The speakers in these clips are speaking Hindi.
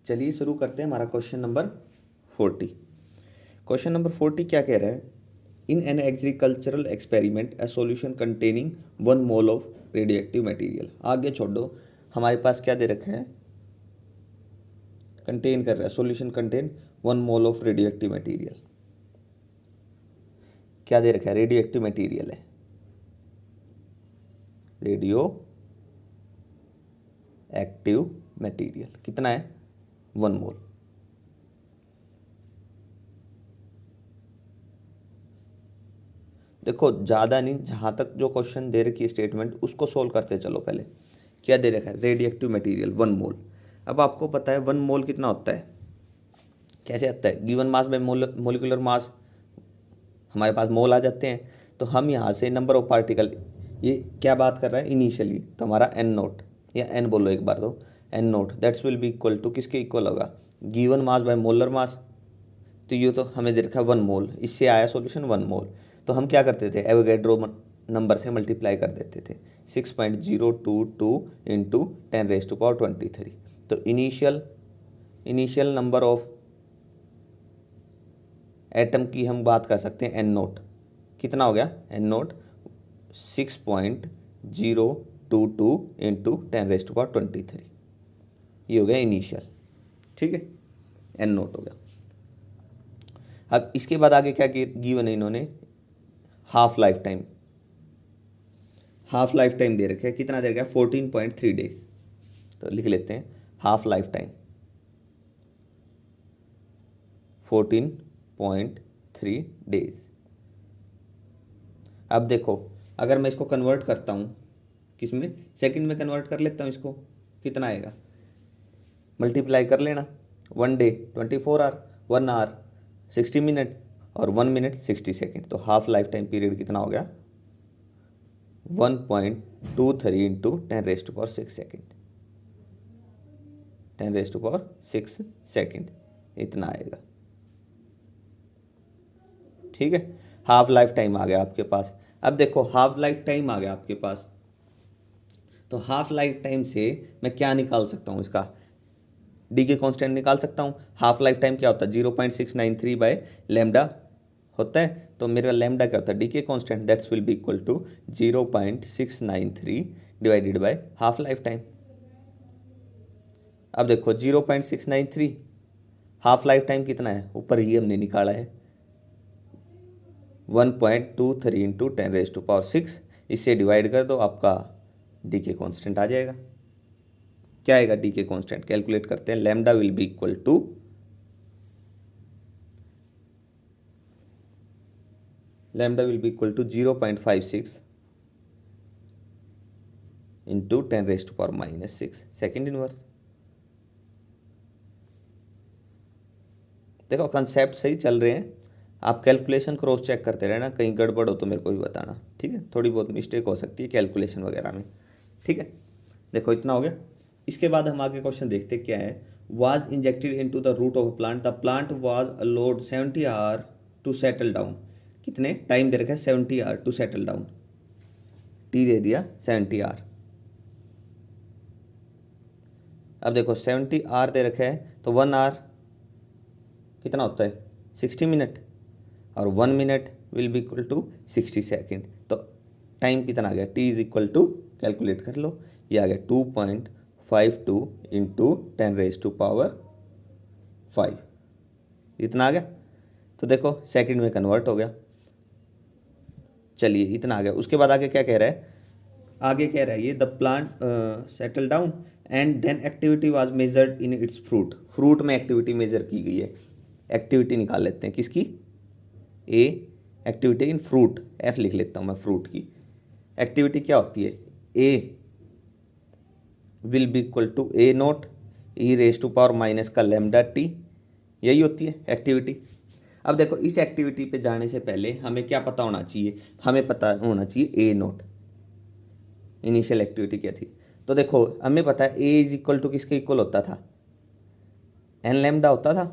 चलिए शुरू करते हैं हमारा क्वेश्चन नंबर 40। क्वेश्चन नंबर 40 क्या कह रहा है? In an agricultural experiment a solution containing 1 mole of radio active material. आगे छोड़ दो, हमारे पास क्या दे रखा है? कंटेन कर रहा है, solution contain 1 mole of radio active material. क्या दे रखा है? रेडियो एक्टिव मटीरियल है, रेडियो एक्टिव मटीरियल कितना है? 1 मोल। देखो ज़्यादा नहीं, जहाँ तक जो क्वेश्चन दे रखी है स्टेटमेंट उसको सोल्व करते चलो। पहले क्या दे रखा है? रेडियो एक्टिव मटीरियल 1 मोल। अब आपको पता है 1 मोल कितना होता है? कैसे आता है? Given mass bye molecular mass, हमारे पास मोल आ जाते हैं। तो हम यहाँ से नंबर ऑफ पार्टिकल, ये क्या बात कर रहा है इनिशियली, तो हमारा एन नोट या एन बोलो एक बार, तो n naught that's will be equal to किसके इक्वल होगा? Given mass by molar mass. तो ये तो हमें दे रखा है 1 मोल, इससे आया सॉल्यूशन 1 मोल। तो हम क्या करते थे? एवोगैड्रो नंबर से मल्टीप्लाई कर देते थे, 6.022 इंटू 10⁻23। तो इनिशियल नंबर ऑफ एटम की हम बात कर सकते हैं, एन नोट कितना हो गया? एन नोट 6.022 इंटू 10⁻23, ये हो गया इनिशियल। ठीक है, एन नोट हो गया। अब इसके बाद आगे क्या गिवन है इन्होंने? Half life time. Half life time दे रखा है, कितना दे रखा है? 14.3 डेज। तो लिख लेते हैं हाफ लाइफ टाइम 14.3 डेज। अब देखो, अगर मैं इसको कन्वर्ट करता हूँ किस में? सेकंड में कन्वर्ट कर लेता हूँ इसको, कितना आएगा? मल्टीप्लाई कर लेना। 1 डे 24 आवर, 1 आवर 60 मिनट और 1 मिनट 60 सेकेंड। तो हाफ लाइफ टाइम पीरियड कितना हो गया? 1.23 इंटू 10⁻6 सेकेंड, 10⁻6 सेकेंड इतना आएगा। ठीक है, हाफ लाइफ टाइम आ गया आपके पास। अब देखो हाफ लाइफ टाइम आ गया आपके पास, तो हाफ लाइफ टाइम से मैं क्या निकाल सकता हूँ? इसका डी के कॉन्स्टेंट निकाल सकता हूँ। हाफ लाइफ टाइम क्या होता है? 0.693 बाय लेमडा होता है। तो मेरा लेमडा क्या होता है? Decay constant, that's will be equal to 0.693 divided by half life time. अब देखो 0.693, हाफ लाइफ टाइम कितना है? ऊपर ही हमने निकाला है 1.23 इंटू 10⁻6, इससे डिवाइड कर दो, आपका डी के कॉन्स्टेंट आ जाएगा। क्या आएगा डी के कॉन्स्टेंट? कैलकुलेट करते हैं। Lambda will be equal to 0.56 into 10⁻6 second inverse. देखो कंसेप्ट सही चल रहे हैं, आप कैलकुलेशन क्रॉस चेक करते रहना, कहीं गड़बड़ हो तो मेरे को भी बताना। ठीक है, थोड़ी बहुत मिस्टेक हो सकती है कैलकुलेशन वगैरह में। ठीक है, देखो इतना हो गया। इसके बाद हम आगे क्वेश्चन देखते क्या है। Was injected into the root of a plant, the plant was allowed 70 hour to settle down. कितने टाइम दे रखा है? 70 hour to settle down, t दे दिया 70 आवर। अब देखो 70 आवर दे रखा है, तो 1 आवर कितना होता है? 60 मिनट, और 1 minute will be equal to 60 second. तो टाइम कितना आ गया? T is equal to, calculate कर लो, ये आ गया 2.52 इंटू 10⁻5, इतना आ गया। तो देखो सेकंड में कन्वर्ट हो गया। चलिए इतना आ गया। उसके बाद आगे क्या कह रहा है? आगे कह रहा है ये the plant settle down and then activity was measured in its fruit. Fruit में एक्टिविटी मेजर की गई है। एक्टिविटी निकाल लेते हैं किसकी? A activity in fruit, F लिख लेता हूँ मैं फ्रूट की। एक्टिविटी क्या होती है? A will be equal to A naught e⁻⁻ का लैम्डा टी, यही होती है एक्टिविटी। अब देखो इस एक्टिविटी पे जाने से पहले हमें क्या पता होना चाहिए? हमें पता होना चाहिए ए नोट, इनिशियल एक्टिविटी क्या थी। तो देखो हमें पता है ए इज इक्वल टू किसके इक्वल होता था? एन लैम्डा होता था।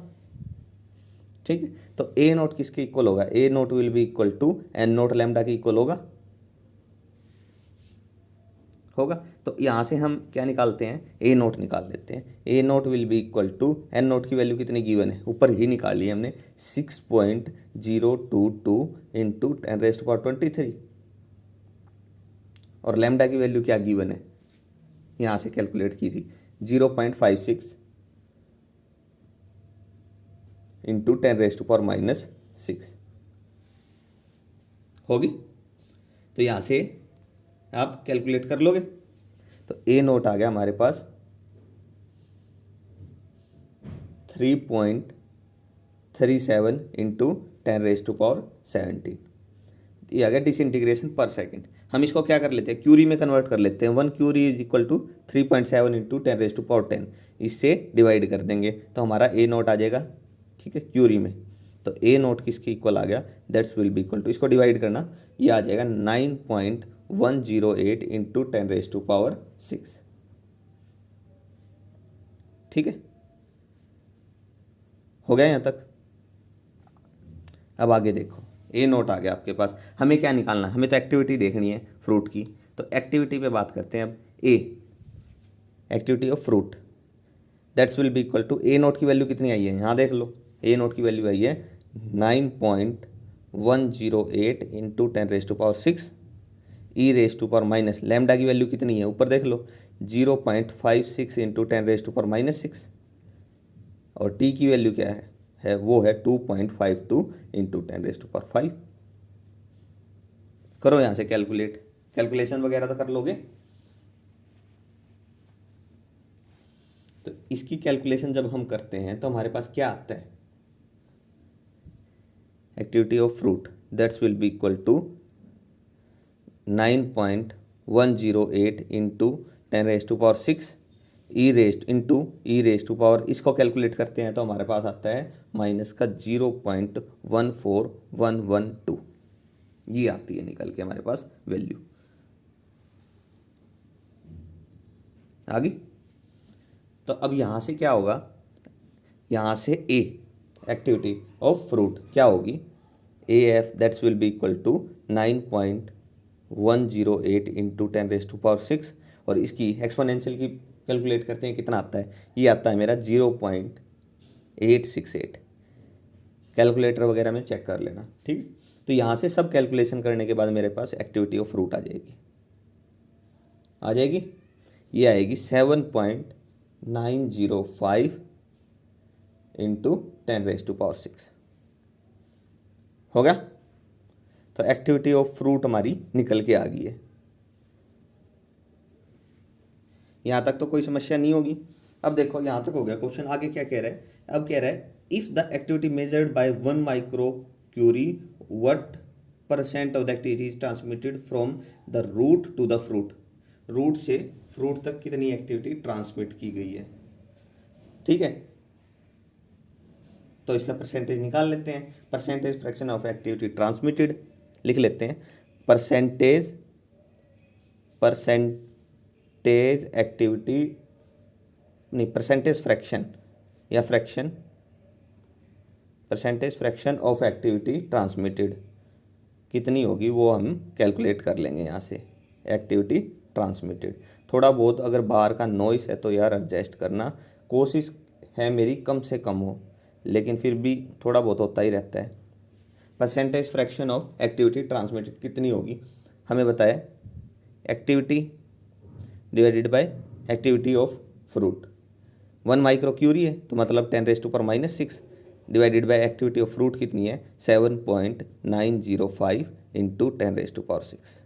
ठीक है, तो ए नोट किसके इक्वल होगा? A naught will be equal to N naught lambda के इक्वल होगा। तो यहाँ से हम क्या निकालते हैं, ए नोट निकाल लेते हैं। A naught will be equal to, N naught की वैल्यू कितनी गिवन है, ऊपर ही निकाली है हमने, 6.022 इंटू 10⁻23। और लैम्डा की वैल्यू क्या गिवन है, यहाँ से कैलकुलेट की थी, 0.56 इंटू 10⁻⁻6 होगी। तो यहाँ से आप कैलकुलेट कर लोगे। तो ए नोट आ गया हमारे पास 3.37 इंटू 10⁻17। ये आ गया डिसइंटीग्रेशन पर सेकंड। हम इसको क्या कर लेते हैं, क्यूरी में कन्वर्ट कर लेते हैं। 1 curie is equal to 3.7 into 10⁻10, इससे डिवाइड कर देंगे तो हमारा ए नोट आ जाएगा, ठीक है, क्यूरी में। तो ए नोट किसके इक्वल आ गया, that's will be equal to, इसको डिवाइड करना, ये आ जाएगा 9.108 इंटू 10⁻6, ठीक है, हो गया यहाँ तक। अब आगे देखो, ए नोट आ गया आपके पास, हमें क्या निकालना है, हमें तो एक्टिविटी देखनी है फ्रूट की। तो एक्टिविटी पे बात करते हैं अब। A activity of fruit, that's will be equal to, A naught की वैल्यू कितनी आई है, यहाँ देख लो, ए नोट की वैल्यू आई है 9.108 into 10⁻6 e raise to power minus, lambda की वैल्यू कितनी है, ऊपर देख लो, 0.56 इंटू 10⁻6, और टी की वैल्यू क्या है वो है 2.52 इंटू 10⁻5। करो यहाँ से कैलकुलेशन वगैरह तो कर लोगे। तो इसकी कैलकुलेशन जब हम करते हैं तो हमारे पास क्या आता है, activity of fruit, that's will be equal to 9.108 into 10⁻6 e raise to power, इसको कैलकुलेट करते हैं तो हमारे पास आता है माइनस का 0.14112, ये आती है निकल के हमारे पास वैल्यू आ गई। तो अब यहाँ से क्या होगा, यहाँ से ए एक्टिविटी ऑफ फ्रूट क्या होगी, A F that's will be equal to 9.108 into 10⁻6, और इसकी एक्सपोनेंशियल की कैलकुलेट करते हैं, कितना आता है, ये आता है मेरा 0.868। कैलकुलेटर वगैरह में चेक कर लेना, ठीक। तो यहाँ से सब कैलकुलेशन करने के बाद मेरे पास एक्टिविटी ऑफ फ्रूट आ जाएगी, ये आएगी 7.905 इंटू 10⁻6, हो गया। तो एक्टिविटी ऑफ फ्रूट हमारी निकल के आ गई है। यहाँ तक तो कोई समस्या नहीं होगी। अब देखो यहाँ तक हो गया, क्वेश्चन आगे क्या कह रहा है, अब कह रहा है if the activity measured by 1 micro curie what % of the activity is transmitted from the root to the fruit, root से फ्रूट तक कितनी एक्टिविटी ट्रांसमिट की गई है, ठीक है। तो इसका परसेंटेज निकाल लेते हैं, percentage fraction of activity transmitted लिख लेते हैं, परसेंटेज एक्टिविटी नहीं, परसेंटेज फ्रैक्शन या fraction, percentage fraction of activity transmitted कितनी होगी वो हम कैलकुलेट कर लेंगे यहाँ से। एक्टिविटी ट्रांसमिटेड, थोड़ा बहुत अगर बाहर का नॉइस है तो यार एडजस्ट करना, कोशिश है मेरी कम से कम हो, लेकिन फिर भी थोड़ा बहुत होता ही रहता है। Percentage fraction of activity transmitted कितनी होगी, हमें बताया activity divided by activity of fruit, 1 micro curie है तो मतलब 10⁻6 divided by activity of fruit कितनी है, 7.905 इंटू 10⁻6,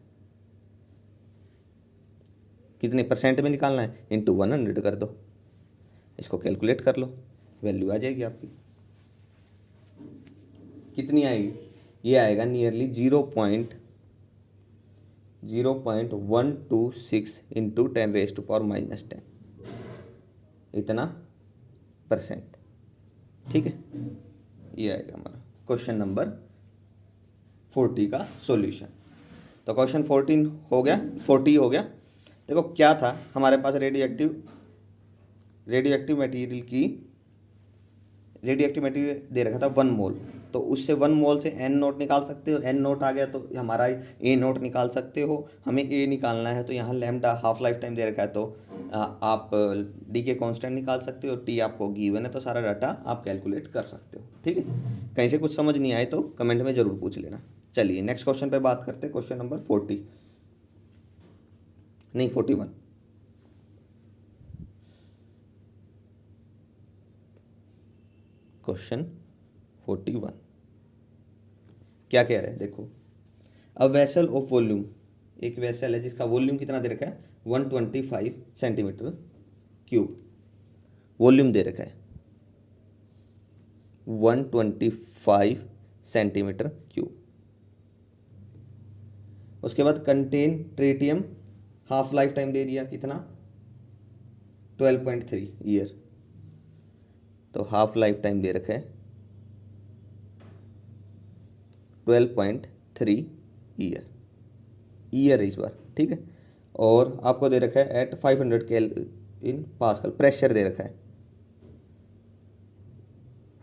कितने परसेंट में निकालना है, इंटू 100 कर दो, इसको कैलकुलेट कर लो, वैल्यू आ जाएगी आपकी, कितनी आएगी, ये आएगा नियरली 0.126 इंटू 10⁻10, इतना परसेंट, ठीक है। ये आएगा हमारा क्वेश्चन नंबर 40 का सॉल्यूशन। तो क्वेश्चन 40 हो गया। देखो क्या था हमारे पास, रेडियो एक्टिव मटेरियल दे रखा था 1 मोल, तो तो उससे 1 मोल से n नोट निकाल सकते हो, n नोट आ गया तो हमारा a नोट निकाल सकते हो। हमें a निकालना है तो यहाँ लैम्डा हाफ लाइफ टाइम दे रखा है, तो आप डी के कांस्टेंट निकाल सकते हो, टी आपको गिवन है तो सारा डाटा आप कैलकुलेट कर सकते हो। ठीक है, कहीं से कुछ समझ नहीं आए तो कमेंट में ज़रूर पूछ लेना। चलिए नेक्स्ट क्वेश्चन पे बात करते हैं, क्वेश्चन नंबर 40 नहीं 41। क्वेश्चन 41 क्या कह रहे हैं देखो, अ वेसल ऑफ वॉल्यूम, एक वेसल है जिसका वॉल्यूम कितना दे रखा है 125 सेंटीमीटर क्यूब, वॉल्यूम दे रखा है 125 सेंटीमीटर क्यूब। उसके बाद contain tritium, half life time दे दिया कितना 12.3 ईयर, तो हाफ लाइफ टाइम दे रखा है 12.3 ईयर, ईयर इस बार। ठीक है, और आपको दे रखा है एट 500 केल्विन पास्कल, प्रेशर दे रखा है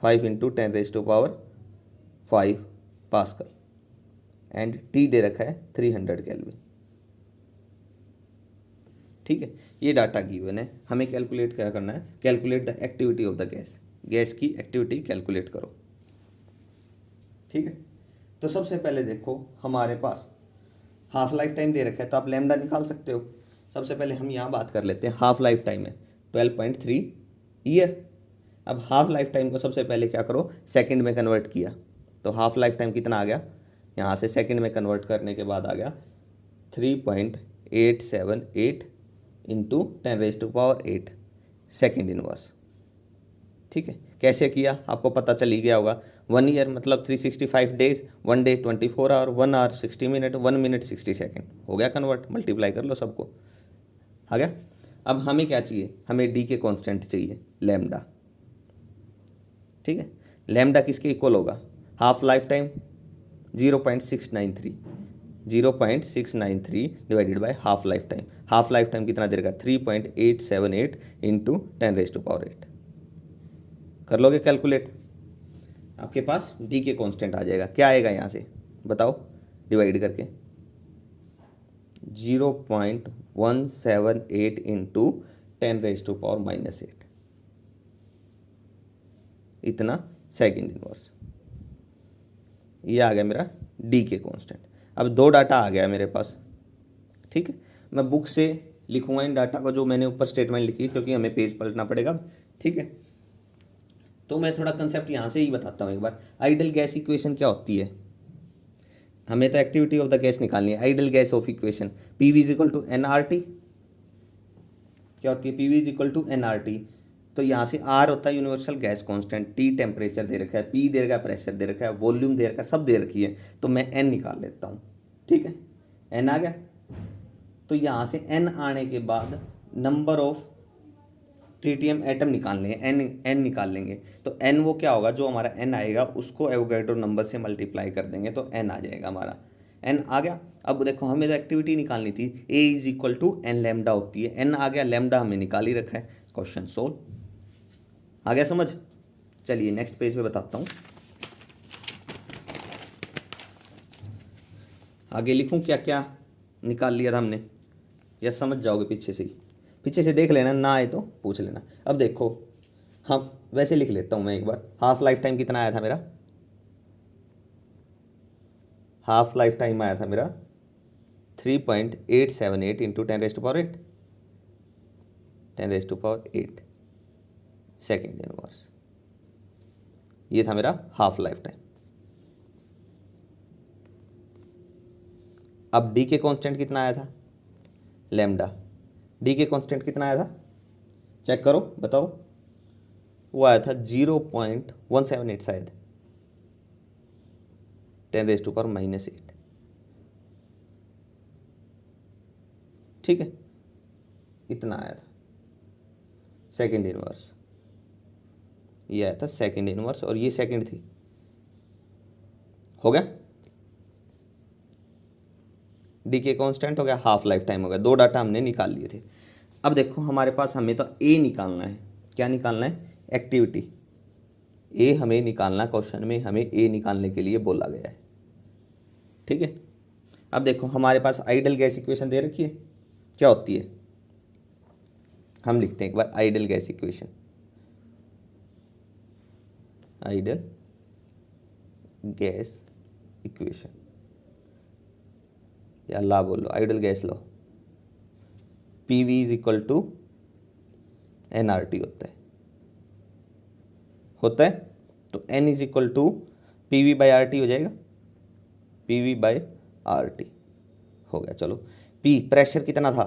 5 × 10⁵ पास्कल, एंड टी दे रखा है 300 केल्विन। ठीक है, ये डाटा गिवन है, हमें कैलकुलेट क्या करना है, calculate the activity of the gas, gas की एक्टिविटी कैलकुलेट करो। ठीक है, तो सबसे पहले देखो हमारे पास हाफ लाइफ टाइम दे रखा है तो आप लैम्डा निकाल सकते हो। सबसे पहले हम यहाँ बात कर लेते हैं, हाफ लाइफ टाइम है 12.3 ईयर। अब हाफ लाइफ टाइम को सबसे पहले क्या करो, सेकंड में कन्वर्ट किया, तो हाफ लाइफ टाइम कितना आ गया, यहाँ से सेकंड में कन्वर्ट करने के बाद आ गया 3.878 × 10⁸ सेकेंड इनवर्स। ठीक है, कैसे किया आपको पता चल ही गया होगा, 1 ईयर मतलब 365 days, 1 day 24 hour, 1 hour 60 minute, 1 minute 60 second, हो गया कन्वर्ट, मल्टीप्लाई कर लो सबको, आ गया। अब हमें क्या चाहिए, हमें डी के कांस्टेंट चाहिए लैम्डा। ठीक है, लैम्डा किसके इक्वल होगा, half life time 0.693 divided by half life time, half life time कितना दे रखा 3.878 × 10⁸ कर लोगे कैलकुलेट, आपके पास डी के कांस्टेंट आ जाएगा। क्या आएगा यहाँ से बताओ, डिवाइड करके 0.178 × 10⁻⁻8, इतना सेकंड इनवर्स, ये आ गया मेरा डी के कांस्टेंट। अब दो डाटा आ गया मेरे पास। ठीक है, मैं बुक से लिखूंगा इन डाटा को जो मैंने ऊपर स्टेटमेंट लिखी, क्योंकि हमें पेज पलटना पड़ेगा। ठीक है, तो मैं थोड़ा कंसेप्ट यहाँ से ही बताता हूँ एक बार। आइडल गैस इक्वेशन क्या होती है, हमें तो एक्टिविटी ऑफ द गैस निकालनी है। Idol gas off equation PV = nRT, क्या होती है PV = nRT, तो यहाँ से R होता है universal gas constant, T temperature दे रखा है, P दे रखा है, प्रेशर दे रखा है, वॉल्यूम दे रखा है, सब दे रखी है, तो मैं N निकाल लेता हूँ। ठीक है, N आ गया, तो यहाँ से N आने के बाद नंबर ऑफ ट्रिटियम एटम निकाल लेंगे, N निकाल लेंगे, तो N वो क्या होगा, जो हमारा N आएगा उसको एवोगैड्रो नंबर से मल्टीप्लाई कर देंगे तो N आ जाएगा हमारा, N आ गया। अब देखो हमें तो एक्टिविटी निकालनी थी, A = N लैम्डा होती है, N आ गया, लैम्डा हमें निकाल ही रखा है, क्वेश्चन सोल्व, आ गया समझ। चलिए नेक्स्ट पेज पे बताता हूँ, आगे लिखूँ क्या क्या निकाल लिया था हमने, या समझ जाओगे पीछे से ही, पीछे से देख लेना, ना आए तो पूछ लेना। अब देखो हम वैसे लिख लेता हूँ मैं एक बार, हाफ लाइफ टाइम कितना आया था मेरा, हाफ लाइफ टाइम आया था मेरा 3.878 × 10⁸ सेकेंड इनवर्स, ये था मेरा हाफ लाइफ टाइम। अब डी के कांस्टेंट कितना आया था, लैम्डा, डी के कांस्टेंट कितना आया था चेक करो बताओ, वो आया था 0.178 शायद 10⁻⁻8। ठीक है, इतना आया था सेकेंड इनवर्स, ये आया था सेकेंड इनवर्स, और ये सेकेंड थी, हो गया। डी के कांस्टेंट हो गया, हाफ लाइफ टाइम हो गया, दो डाटा हमने निकाल लिए थे। अब देखो हमारे पास, हमें तो ए निकालना है, क्या निकालना है, एक्टिविटी, ए हमें निकालना, क्वेश्चन में हमें ए निकालने के लिए बोला गया है। ठीक है, अब देखो हमारे पास आइडियल गैस इक्वेशन दे रखी है, क्या होती है, हम लिखते हैं एक बार ideal gas equation. Ideal gas equation या ला बोलो, ideal gas law, P V is equal to n R T होता है। तो n is equal to P V by R T हो जाएगा, P V by R T हो गया। चलो पी प्रेशर कितना था,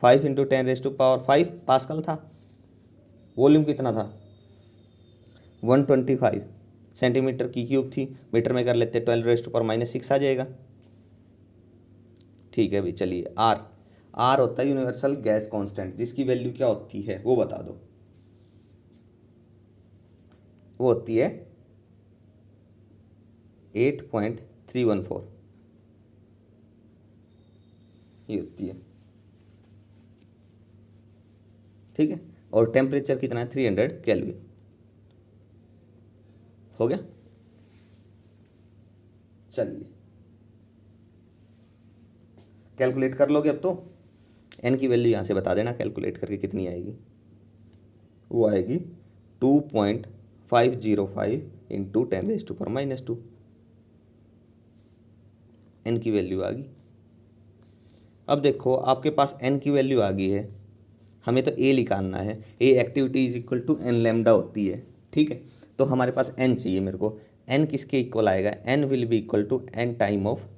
5 इंटू 10⁵ पास्कल था। वॉल्यूम कितना था, 125 सेंटीमीटर की क्यूब थी, मीटर में कर लेते 12⁻⁻6 आ जाएगा। ठीक है भाई, चलिए आर होता है यूनिवर्सल गैस कांस्टेंट, जिसकी वैल्यू क्या होती है वो बता दो। वो होती है 8.314, ये होती है। ठीक है, और टेम्परेचर कितना है, 300 केल्विन। हो गया, चलिए कैलकुलेट कर लोगे अब तो। एन की वैल्यू यहाँ से बता देना कैलकुलेट करके कितनी आएगी। वो आएगी 2.505 इंटू 10⁻²। एन की वैल्यू आ गई। अब देखो आपके पास एन की वैल्यू आ गई है, हमें तो ए निकालना है। A activity is equal to N lambda होती है। ठीक है, तो हमारे पास एन चाहिए मेरे को। एन किसके इक्वल आएगा, N will be equal to N times of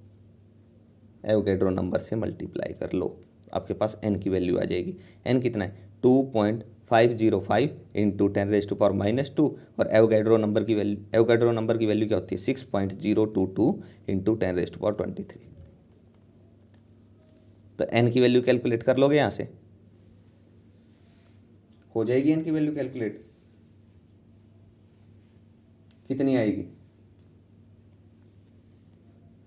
Avogadro number से मल्टीप्लाई कर लो, आपके पास एन की वैल्यू आ जाएगी। एन कितना है, 2.505 इंटू 10⁻² और एवोगैड्रो नंबर की वैल्यू क्या होती है, 6.022 इंटू 10⁻23। तो एन की वैल्यू कैलकुलेट कर लोगे, यहाँ से हो जाएगी। एन की वैल्यू कैलकुलेट कितनी आएगी,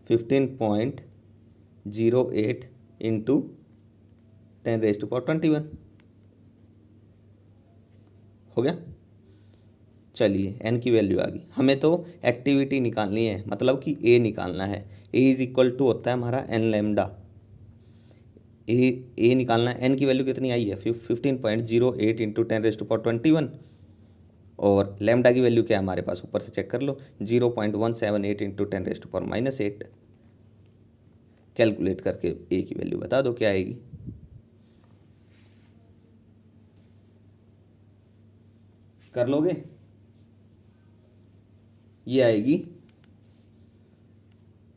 15.08 इंटू 10⁻21 हो गया। चलिए एन की वैल्यू आ गई, हमें तो एक्टिविटी निकालनी है, मतलब कि ए निकालना है। ए इज इक्वल टू होता है हमारा एन लैम्डा। ए निकालना है, एन की वैल्यू कितनी आई है, 15.08 इंटू 10⁻21 और लैम्डा की वैल्यू क्या है हमारे पास, ऊपर से चेक कर लो, 0.178 इंटू 10⁻⁻8। कैलकुलेट करके ए की वैल्यू बता दो क्या आएगी। कर लोगे, ये आएगी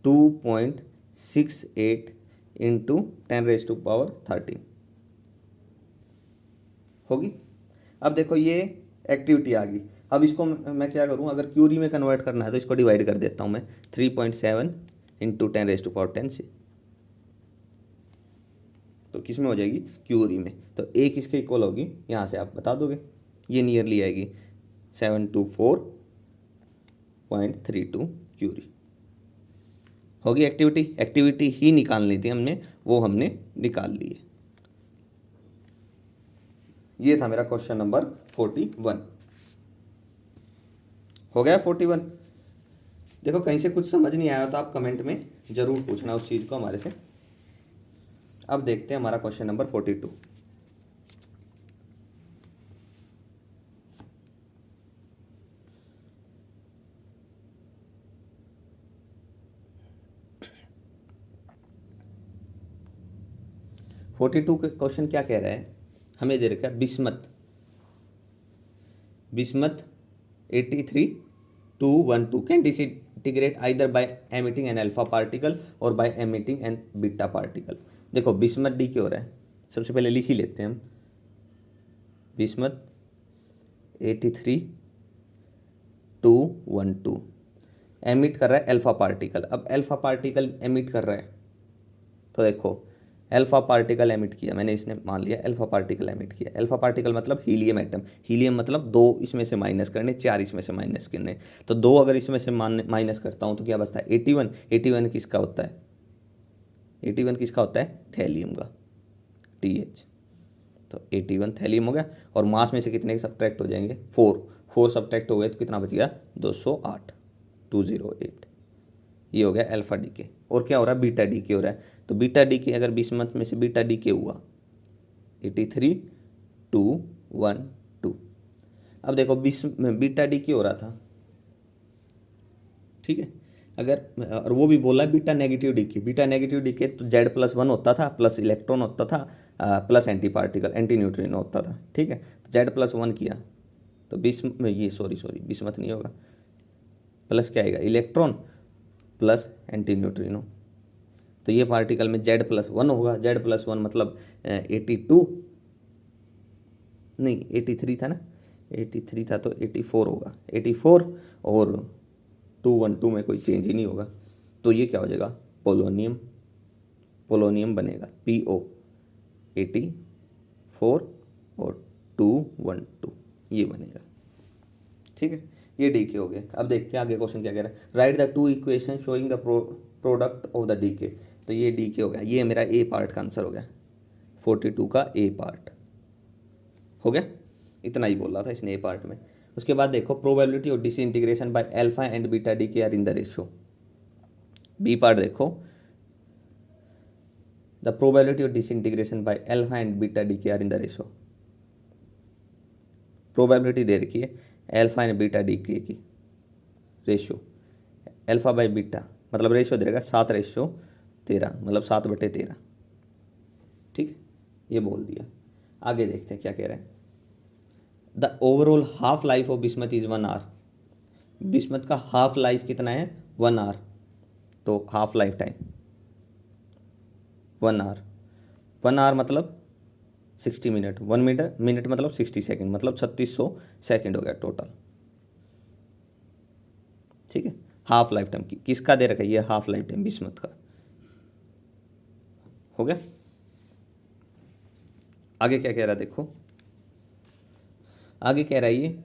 2.68 इंटू 10⁻13 होगी। अब देखो ये एक्टिविटी आ गई। अब इसको मैं क्या करूं, अगर क्यूरी में कन्वर्ट करना है तो इसको डिवाइड कर देता हूं मैं 3.7 इंटू 10⁻10 से, तो किस में हो जाएगी, क्यूरी में। तो ए किसके इक्वल होगी, यहाँ से आप बता दोगे, ये नियरली आएगी 724.32 क्यूरी होगी। एक्टिविटी ही निकालनी थी हमने, वो हमने निकाल ली है। ये था मेरा क्वेश्चन नंबर 41। हो गया 41। देखो कहीं से कुछ समझ नहीं आया तो आप कमेंट में ज़रूर पूछना उस चीज़ को हमारे से। अब देखते हैं हमारा क्वेश्चन नंबर 42। का क्वेश्चन क्या कह रहा है, हमें दे रखा है bismuth 83-212 can disintegrate either by emitting an alpha particle और by emitting an beta particle. देखो बिस्मथ डी क्या हो रहा है, सबसे पहले लिख ही लेते हैं हम। बिस्मथ 83-212 एमिट कर रहा है अल्फा पार्टिकल। अब अल्फा पार्टिकल एमिट कर रहा है तो देखो अल्फा पार्टिकल एमिट किया मैंने, इसने मान लिया अल्फा पार्टिकल एमिट किया। अल्फा पार्टिकल मतलब हीलियम एटम, हीलियम मतलब 2 इसमें से माइनस करने, 4 इसमें से माइनस करने। तो 2 अगर इसमें से माइनस करता हूँ तो क्या बचता है, 81 किसका होता है, 81 किसका होता है, थैलियम का, TH। तो 81 थैलियम हो गया। और मास में से कितने सब्ट्रैक्ट हो जाएंगे, 4 सब्ट्रैक्ट हो गए तो कितना बच गया, 208, 208। ये हो गया अल्फा डीके। और क्या हो रहा है, बीटा डीके हो रहा है। तो बीटा डीके अगर बिस्मथ में से बीटा डीके हुआ 83, 2, 1, 2। अब देखो बीटा डीके हो रहा था, ठीक है। अगर और वो भी बोला beta negative decay, beta negative decay तो Z+1 होता था, प्लस इलेक्ट्रॉन होता था, plus antiparticle antineutrino होता था, ठीक है। तो Z+1 किया तो ये सॉरी बिस्मथ नहीं होगा, प्लस क्या आएगा, इलेक्ट्रॉन प्लस एंटी न्यूट्रिनो। तो ये पार्टिकल में Z+1 होगा, Z+1 मतलब 82 नहीं 83 था ना, 83 था तो 84 होगा, 84 और 212 में कोई चेंज ही नहीं होगा। तो ये क्या हो जाएगा, पोलोनियम बनेगा, PO 84 और 212 ये बनेगा, ठीक है। ये डीके हो गया। अब देखते हैं आगे क्वेश्चन क्या कह रहा है, write the two equation showing the product of the decay. तो ये डीके हो गया, ये मेरा ए पार्ट का आंसर हो गया, 42 का ए पार्ट हो गया। इतना ही बोल रहा था इसने ए पार्ट में। उसके बाद देखो probability of disintegration by alpha and beta decay are in the ratio. B part देखो, the probability of disintegration by alpha and beta decay are in the ratio. Probability दे रखी है अल्फा एंड बीटा डीके की, रेशियो अल्फा बाय बीटा मतलब रेशियो दे रखा 7:13 मतलब 7/13, ठीक, ये बोल दिया। आगे देखते हैं क्या कह रहे हैं, the overall half life of bismuth is 1 hour. Bismuth का हाफ लाइफ कितना है, 1 आवर। तो half life time 1 hour, 1 hour मतलब 60 मिनट, 1 मिनट मतलब 60 सेकेंड, मतलब 3600 सेकेंड हो गया टोटल, ठीक है। हाफ लाइफ टाइम किसका दे रखा है, ये हाफ लाइफ टाइम बिस्मथ का हो गया। आगे क्या कह रहा है देखो, आगे कह रहा है ये,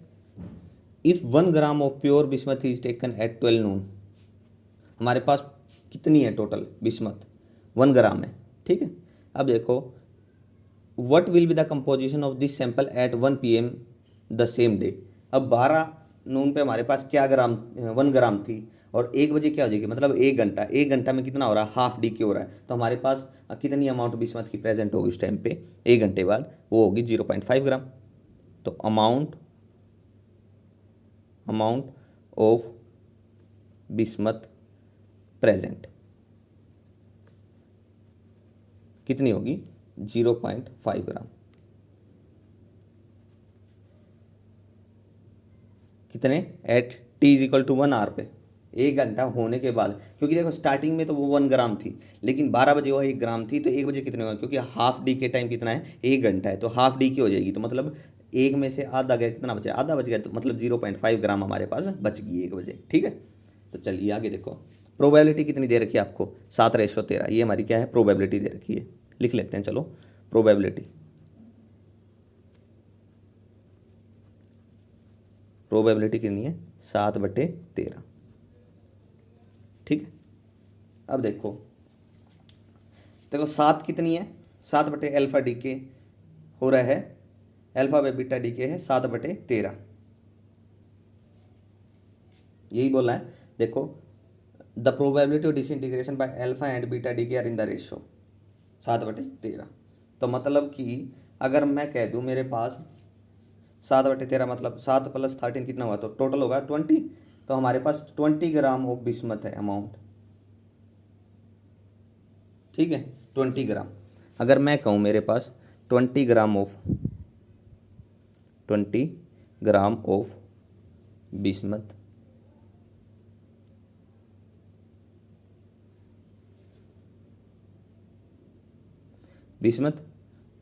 if 1 gram of pure bismuth is taken at 12 noon. हमारे पास कितनी है टोटल बिस्मथ, 1 ग्राम है, ठीक है। अब देखो what will be the composition of this sample at 1 PM the same day. अब 12 नून पे हमारे पास क्या ग्राम, 1 ग्राम थी, और 1 बजे क्या हो जाएगी, मतलब 1 घंटा में कितना हो रहा है, हाफ डी के हो रहा है। तो हमारे पास कितनी अमाउंट बिस्मथ की प्रेजेंट होगी उस टाइम पे 1 घंटे बाद, वो होगी 0.5 ग्राम। तो अमाउंट ऑफ बिस्मथ प्रेजेंट कितनी होगी, 0.5 ग्राम। कितने, एट t=1 आवर पे, 1 घंटा होने के बाद। क्योंकि देखो स्टार्टिंग में तो वो 1 ग्राम थी, लेकिन 12 बजे वो 1 ग्राम थी, तो 1 बजे कितने होगा, क्योंकि हाफ डी के टाइम कितना है, 1 घंटा है, तो हाफ डी के हो जाएगी। तो मतलब 1 में से आधा गया, कितना बचा, आधा बच गया, तो मतलब 0.5 ग्राम हमारे पास बच गई 1 बजे, ठीक है। तो चलिए आगे देखो, प्रोबेबिलिटी कितनी दे रखी है आपको, 7:13। ये हमारी क्या है, प्रोबेबिलिटी दे रखी है, लिख लेते हैं चलो। प्रोबेबिलिटी कितनी है, 7/13, ठीक है। अब देखो 7 कितनी है, 7/अल्फा डी के हो रहा है, अल्फा बाय बीटा डी के है 7/13, यही बोला है। देखो the probability of disintegration by alpha and beta D के आर इन द रेशियो 7/13। तो मतलब कि अगर मैं कह दूं मेरे पास 7/13 मतलब 7 + 13 कितना हुआ, तो टोटल होगा 20। तो हमारे पास 20 ग्राम ऑफ बिस्मथ है अमाउंट, ठीक है, 20 ग्राम। अगर मैं कहूँ मेरे पास 20 ग्राम ऑफ बिस्मथ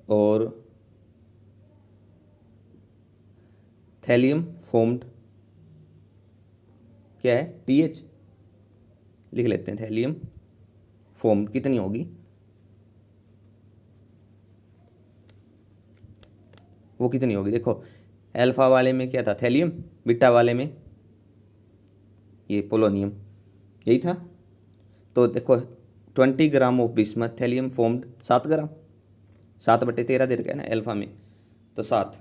और थैलियम फॉर्म्ड क्या है, TH लिख लेते हैं, थैलियम फॉर्म्ड कितनी होगी, वो कितनी होगी। देखो अल्फा वाले में क्या था, थैलियम, बीटा वाले में ये पोलोनियम, यही था। तो देखो 20 gram of bismuth, thallium formed 7 ग्राम, 7/13 दे रखा है ना अल्फा में, तो 7।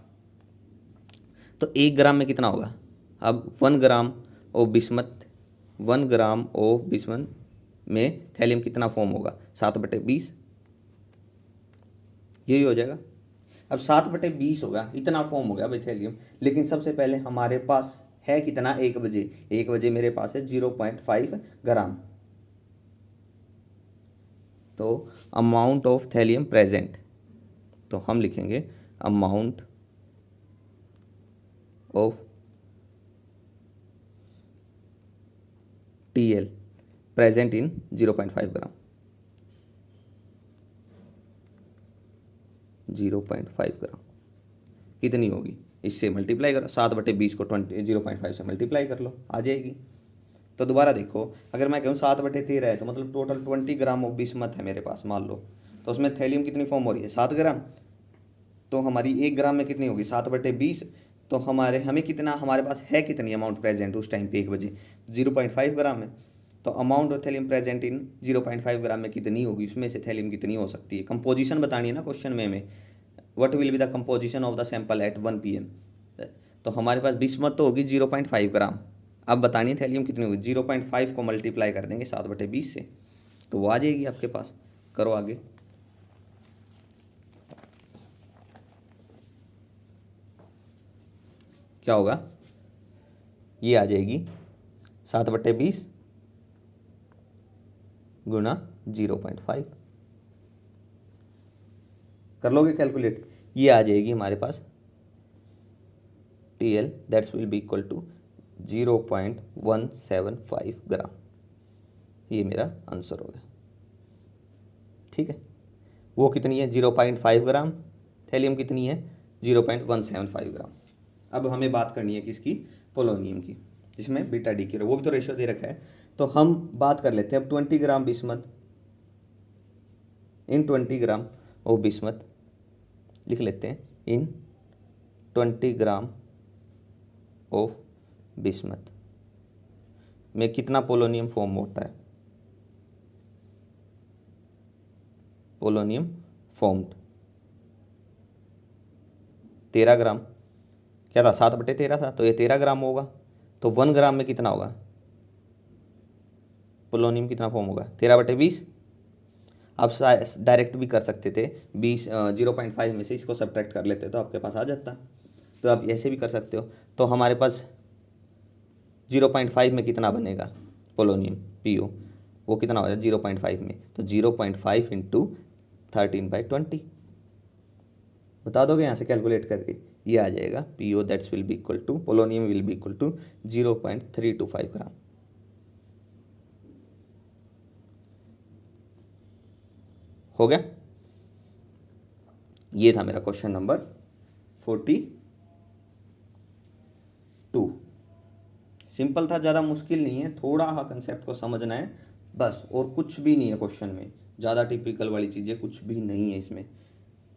तो 1 ग्राम में कितना होगा? अब 1 gram of bismuth, 1 gram of bismuth में थैलियम कितना फॉर्म होगा? 7/20, यही हो जाएगा। अब 7/20 होगा, इतना फॉर्म हो गया भाई थैलियम। लेकिन सबसे पहले हमारे पास है कितना? 1 बजे, 1 बजे मेरे पास है 0.5 ग्राम। तो अमाउंट ऑफ थैलियम प्रेजेंट, तो हम लिखेंगे amount of TL present in 0.5 ग्राम, 0.5 ग्राम कितनी होगी? इससे मल्टीप्लाई करो, 7/20 को 0.5 से मल्टीप्लाई कर लो, आ जाएगी। तो दोबारा देखो, अगर मैं कहूँ 7/13 है तो मतलब टोटल 20 ग्राम ऑफ बिस्मथ है मेरे पास मान लो, तो उसमें थैलियम कितनी फॉर्म हो रही है? 7 ग्राम। तो हमारी 1 ग्राम में कितनी होगी? 7/20। तो हमें कितना, हमारे पास है कितनी अमाउंट प्रेजेंट उस टाइम पे 1 बजे? 0.5 ग्राम है। तो amount of thallium present in 0.5 ग्राम में कितनी होगी? उसमें से थैलियम कितनी हो सकती है? कंपोजिशन बतानी है ना क्वेश्चन में हमें, what will be the composition of the sample at 1 PM। तो हमारे पास बिस्मथ तो होगी 0.5 ग्राम। अब बतानी है थैलियम कितनी होगी? 0.5 को मल्टीप्लाई कर देंगे 7/20 से, तो वो आ जाएगी आपके पास। करो आगे। क्या होगा? ये आ जाएगी 7/20 गुना 0.5। कर लोगे कैलकुलेट? ये आ जाएगी हमारे पास TL that's will be equal to 0.175 gram. ये मेरा आंसर हो गया। ठीक है, वो कितनी है? 0.5 ग्राम। थैलियम कितनी है? 0.175 ग्राम। अब हमें बात करनी है किसकी? पोलोनियम की, जिसमें बीटा डी की, वो भी तो रेशियो दे रखा है। तो हम बात कर लेते हैं अब 20 gram bismuth in 20 gram of bismuth, लिख लेते हैं इन 20 ग्राम ऑफ बिस्मथ में कितना पोलोनियम फॉर्म होता है? पोलोनियम फॉर्म्ड 13 ग्राम। क्या था? 7/13 था, तो ये 13 ग्राम होगा। तो 1 ग्राम में कितना होगा? पोलोनियम कितना फॉर्म होगा? 13/20। आप डायरेक्ट भी कर सकते थे, 0.5 में से इसको सब्ट्रैक्ट कर लेते तो आपके पास आ जाता। तो आप ऐसे भी कर सकते हो। तो हमारे पास 0.5 में कितना बनेगा पोलोनियम PO? वो कितना हो जाए 0.5 में? तो 0.5 इंटू 13/20 बता दोगे यहाँ से कैलकुलेट करके? ये आ जाएगा PO that's will be equal to, polonium will be equal to 0.325 gram. हो गया? ये था मेरा क्वेश्चन नंबर 42। सिंपल था, ज़्यादा मुश्किल नहीं है, थोड़ा हाँ कंसेप्ट को समझना है बस, और कुछ भी नहीं है क्वेश्चन में, ज़्यादा टिपिकल वाली चीज़ें कुछ भी नहीं है इसमें।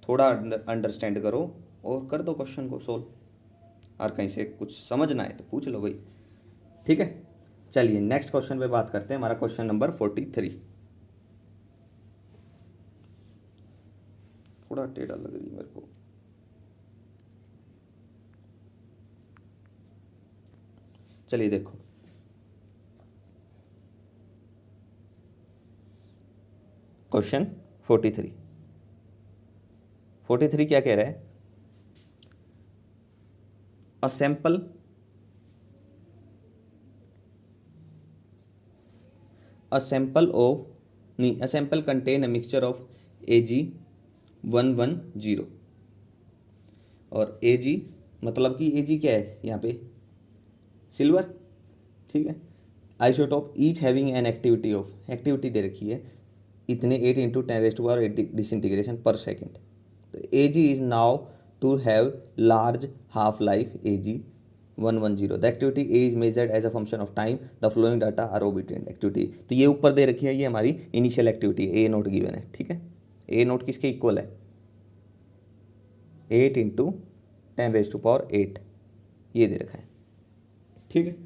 थोड़ा अंडरस्टैंड करो और कर दो क्वेश्चन को सोल्व, और कहीं से कुछ समझना है तो पूछ लो भाई। ठीक है, चलिए नेक्स्ट क्वेश्चन पे बात करते हैं। हमारा क्वेश्चन नंबर 43। थोड़ा टेढ़ा लग रही है मेरे को। चलिए देखो, क्वेश्चन 43 क्या कह रहा है? A sample contain a mixture of Ag110, और Ag मतलब कि Ag क्या है यहाँ पे? सिल्वर। ठीक है, isotope each having an activity of, activity दे रखी है इतने 8 इंटू 10⁻8 डिसइंटीग्रेशन पर सेकेंड। तो Ag is now to have large half life Ag110। The activity A is measured as a function of time, the flowing data are obtained activity. तो ये ऊपर दे रखी है, ये हमारी इनिशियल एक्टिविटी है, A0 गिवन है। ठीक है, A0 किसके इक्वल है? 8 इंटू 10⁸, ये दे रखा है। ठीक है,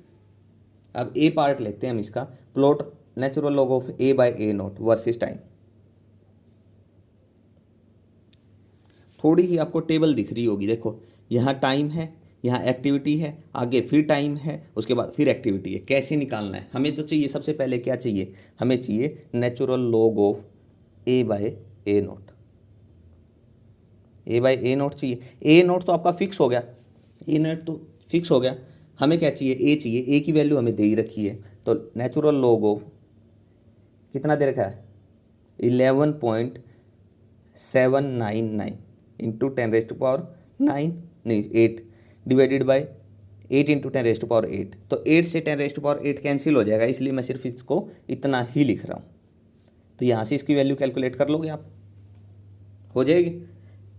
अब A पार्ट लेते हैं हम इसका। Plot natural log of A/A0 versus time. थोड़ी ही आपको टेबल दिख रही होगी, देखो यहाँ टाइम है, यहाँ एक्टिविटी है, आगे फिर टाइम है, उसके बाद फिर एक्टिविटी है। कैसे निकालना है हमें? तो चाहिए सबसे पहले क्या चाहिए, हमें चाहिए natural log of A by A naught. A by A naught चाहिए। ए नोट तो आपका फिक्स हो गया, ए नोट तो फिक्स हो गया। हमें क्या चाहिए? ए चाहिए। ए की वैल्यू हमें दे ही रखी है, तो नेचुरल लॉग ऑफ कितना दे रखा है? 11.799 इंटू 10⁻9 नहीं 8 डिवाइडेड बाय 8 इंटू 10⁻8। तो 8 से 10⁻8 कैंसिल हो जाएगा, इसलिए मैं सिर्फ इसको इतना ही लिख रहा हूँ। तो यहाँ से इसकी वैल्यू कैलकुलेट कर लोगे आप, हो जाएगी।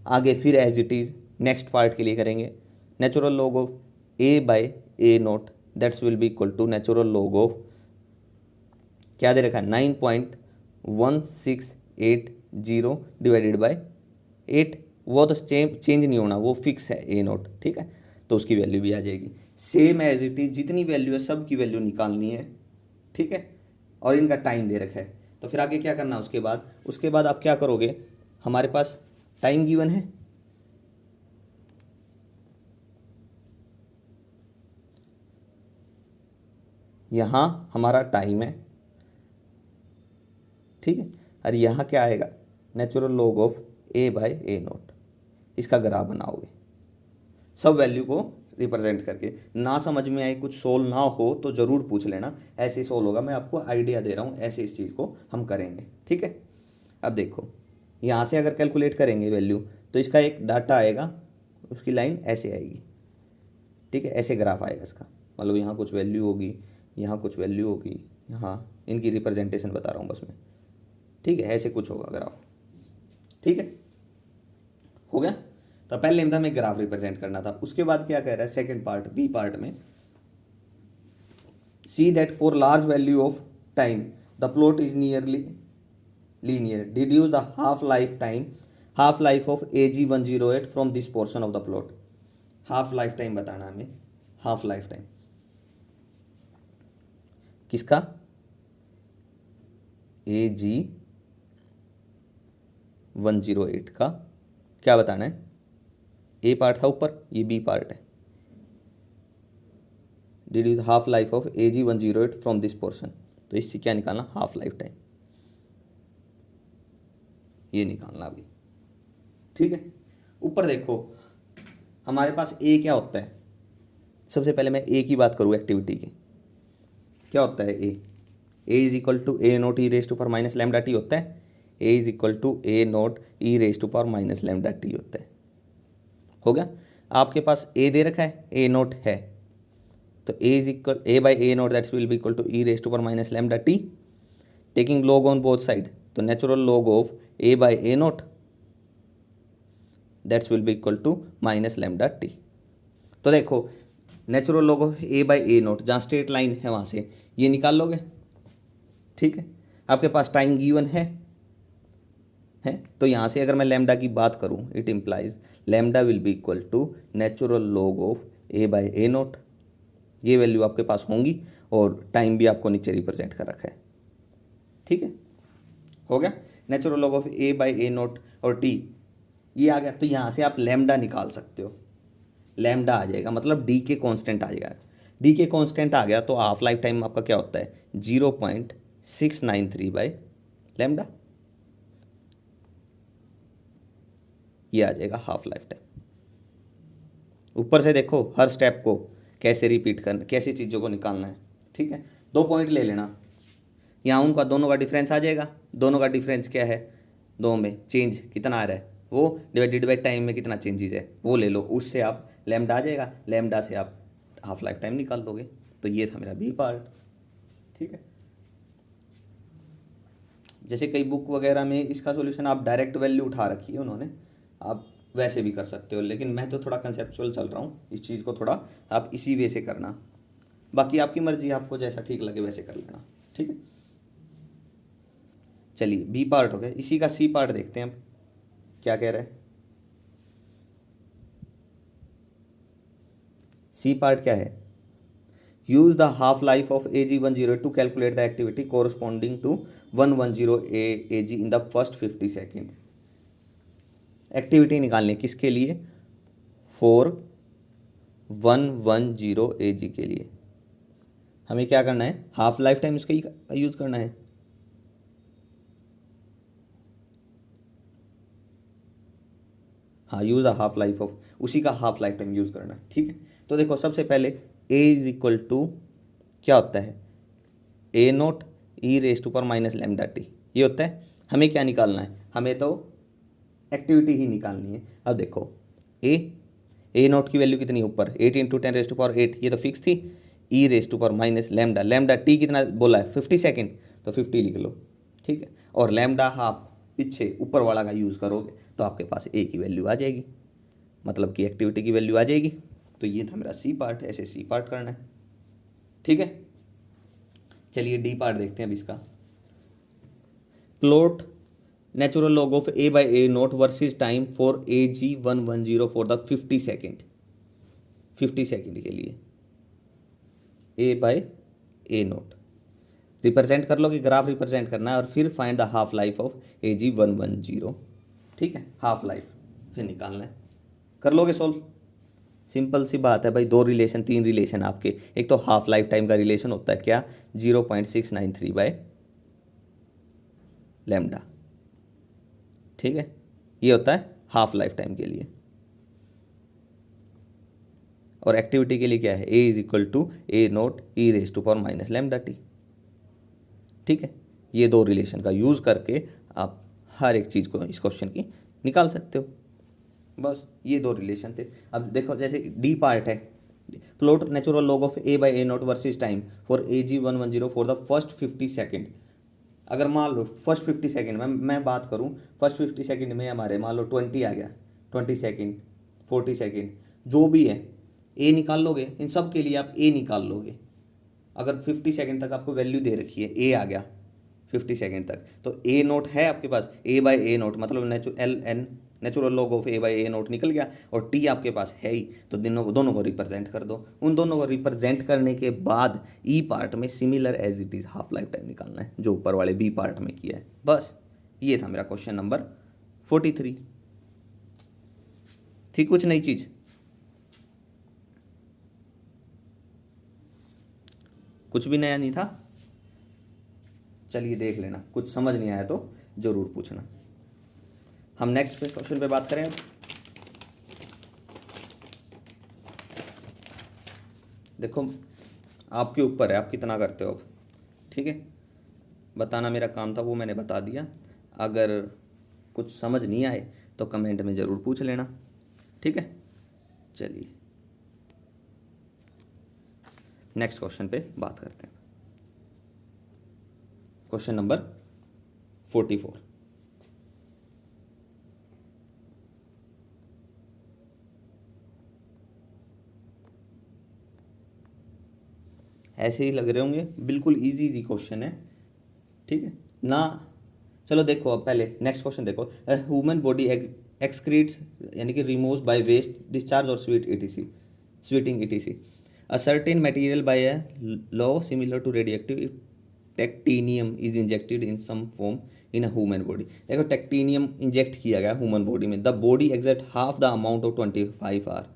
आगे फिर as it is next part के लिए करेंगे। Natural log of A by A naught that's will be equal to natural log of क्या दे रखा है? 9.1680 डिवाइडेड बाय 8। वो तो चेंज नहीं होना, वो फिक्स है ए नोट, ठीक है। तो उसकी वैल्यू भी आ जाएगी सेम एज इट इज। जितनी वैल्यू है सब की वैल्यू निकालनी है, ठीक है। और इनका टाइम दे रखा है, तो फिर आगे क्या करना है उसके बाद आप क्या करोगे? हमारे पास टाइम गिवन है, यहाँ हमारा टाइम है, ठीक है। और यहाँ क्या आएगा? Natural log of A by A naught. इसका ग्राफ बनाओगे सब वैल्यू को रिप्रेजेंट करके। ना समझ में आए, कुछ सोल्व ना हो तो ज़रूर पूछ लेना, ऐसे ही सोल्व होगा। मैं आपको आइडिया दे रहा हूँ, ऐसे इस चीज़ को हम करेंगे, ठीक है। अब देखो यहाँ से अगर कैलकुलेट करेंगे वैल्यू, तो इसका एक डाटा आएगा, उसकी लाइन ऐसे आएगी, ठीक है। ऐसे ग्राफ आएगा इसका, मतलब यहाँ कुछ वैल्यू होगी, यहाँ कुछ वैल्यू होगी, यहाँ इनकी रिप्रेजेंटेशन बता रहा हूँ बस मैं, ठीक है। ऐसे कुछ होगा ग्राफ, ठीक है। हो गया। तो पहले हमें ग्राफ रिप्रेजेंट करना था। उसके बाद क्या कह रहा है सेकंड पार्ट, बी पार्ट में, see that for large value of time the plot is nearly linear, deduce the half life of AG108 from this portion of the plot. Half life time बताना हमें, हाफ लाइफ टाइम किसका? AG108 का क्या बताना है? ए पार्ट था ऊपर, ये बी पार्ट है। Deduce half life of AG108 from this portion, तो इससे क्या निकालना? हाफ लाइफ टाइम, ये निकालना अभी, ठीक है। ऊपर देखो हमारे पास ए क्या होता है? सबसे पहले मैं ए की बात करूँ, एक्टिविटी की। क्या होता है A is equal to A naught e raise to power minus lambda t होता है। A is equal to A naught e raise to power minus lambda t होता है। हो गया। आपके पास ए दे रखा है, ए नोट है, तो A is equal A by A naught that's will be equal to e raise to power minus lambda t, taking log on both side, तो natural log of A by A naught that's will be equal to minus lambda t. तो देखो natural log of A by A naught, जहाँ स्ट्रेट लाइन है वहाँ से ये निकाल लोगे, ठीक है। आपके पास टाइम गिवन है, तो यहाँ से अगर मैं लैम्डा की बात करूँ, it implies lambda will be equal to natural log of A by A naught. ये वैल्यू आपके पास होंगी और टाइम भी आपको नीचे रिप्रेजेंट कर रखा है, ठीक है। हो गया। Natural log of A by A note और टी ये आ गया। तो यहाँ से आप लैम्डा निकाल सकते हो, लैम्डा आ जाएगा, मतलब डी के कॉन्स्टेंट आ जाएगा। डी के कॉन्स्टेंट आ गया तो हाफ लाइफ टाइम आपका क्या होता है? 0.693 बाई लैम्डा, ये आ जाएगा हाफ लाइफ टाइम। ऊपर से देखो हर स्टेप को कैसे रिपीट करना, कैसी चीज़ों को निकालना है, ठीक है। 2 पॉइंट ले लेना, यहाँ उनका दोनों का डिफरेंस आ जाएगा। दोनों का डिफरेंस क्या है? दो में चेंज कितना आ रहा है, वो डिवाइडेड बाई टाइम में कितना चेंजेस है वो ले लो, उससे आप लैम्डा आ जाएगा, लैम्डा से आप हाफ लाइफ टाइम निकाल दोगे। तो ये था मेरा बी पार्ट, ठीक है। जैसे कई बुक वगैरह में इसका सॉल्यूशन आप डायरेक्ट वैल्यू उठा रखी है उन्होंने, आप वैसे भी कर सकते हो, लेकिन मैं तो थोड़ा कंसेप्चुअल चल रहा हूँ, इस चीज़ को थोड़ा आप इसी वे से करना। बाकी आपकी मर्जी, आपको जैसा ठीक लगे वैसे कर लेना, ठीक है। चलिए बी पार्ट हो गया, इसी का सी पार्ट देखते हैं अब क्या कह रहा है। सी पार्ट क्या है? Use the half life of AG108 to calculate the activity corresponding to 110 AG in the first 50 second. Activity निकालनी है किसके लिए, 4110 AG के लिए। हमें क्या करना है, हाफ लाइफ टाइम इसका यूज़ करना है। हाँ, use a half life of, उसी का हाफ लाइफ टाइम यूज़ करना है। ठीक है, तो देखो सबसे पहले ए इज इक्वल टू क्या होता है, ए नोट ई रेस टू पर माइनस लैम्डा टी, ये होता है। हमें क्या निकालना है, हमें तो एक्टिविटी ही निकालनी है। अब देखो ए नोट की वैल्यू कितनी है ऊपर, 8 × 10⁻⁸, ये तो फिक्स थी। ई रेस टू पर माइनस लैम्डा, लैम्डा टी कितना बोला है 50 सेकेंड, तो 50 लिख लो। ठीक है, और लैम्डा हाफ पीछे ऊपर वाला का यूज़ करोगे तो आपके पास ए की वैल्यू आ जाएगी, मतलब कि एक्टिविटी की वैल्यू आ जाएगी। तो ये था मेरा सी पार्ट, ऐसे सी पार्ट करना है। ठीक है, चलिए डी पार्ट देखते हैं अब इसका। Plot natural log of A by A note versus time for AG110 for the 50 second, 50 second के लिए ए बाई ए नोट रिप्रेजेंट कर लो कि ग्राफ रिप्रेजेंट करना है, और फिर find the half life of AG110। ठीक है, हाफ लाइफ फिर निकालना है, कर लोगे सोल्व। सिंपल सी बात है भाई, दो रिलेशन तीन रिलेशन आपके, एक तो हाफ लाइफ टाइम का रिलेशन होता है क्या, 0.693 बाय लैम्डा। ठीक है, ये होता है हाफ लाइफ टाइम के लिए, और एक्टिविटी के लिए क्या है, A is equal to A naught e raise to power minus lambda t. ठीक है, ये दो रिलेशन का यूज़ करके आप हर एक चीज़ को इस क्वेश्चन की निकाल सकते हो। बस ये दो रिलेशन थे। अब देखो जैसे डी पार्ट है, plot natural log of A by A note versus time for AG110 for the first 50 second. अगर मान लो फर्स्ट 50 सेकेंड में मैं बात करूं, फर्स्ट 50 सेकेंड में हमारे मान लो 20 आ गया, 20 सेकेंड 40 सेकेंड जो भी है, ए निकाल लोगे, इन सब के लिए आप ए निकाल लोगे। अगर 50 सेकेंड तक आपको वैल्यू दे रखी है, ए आ गया 50 सेकेंड तक, तो ए नोट है आपके पास, ए बाई ए नोट मतलब natural log of A by A note निकल गया, और टी आपके पास है ही, तो दोनों को रिप्रेजेंट कर दो। उन दोनों को रिप्रेजेंट करने के बाद ई पार्ट में similar as it is half life time निकालना है, जो ऊपर वाले बी पार्ट में किया है। बस ये था मेरा क्वेश्चन नंबर 43। थी कुछ नई चीज़, कुछ भी नया नहीं था। चलिए देख लेना, कुछ समझ नहीं आया तो ज़रूर पूछना। हम नेक्स्ट क्वेश्चन पे बात करें। देखो आपके ऊपर है, आप कितना करते हो अब। ठीक है, बताना मेरा काम था, वो मैंने बता दिया। अगर कुछ समझ नहीं आए तो कमेंट में ज़रूर पूछ लेना। ठीक है, चलिए नेक्स्ट क्वेश्चन पे बात करते हैं। Question number 44। ऐसे ही लग रहे होंगे, बिल्कुल इजी क्वेश्चन है। ठीक है ना, चलो देखो अब पहले नेक्स्ट क्वेश्चन देखो। ह्यूमन बॉडी एक्सक्रीट्स यानी कि रिमूव्स बाय वेस्ट डिस्चार्ज और sweating ETC a certain material by a law similar to radioactive technetium is injected in some form in a human body. देखो टेक्टीनियम इंजेक्ट किया गया ह्यूमन बॉडी में, the body exert half the amount of 25 hour.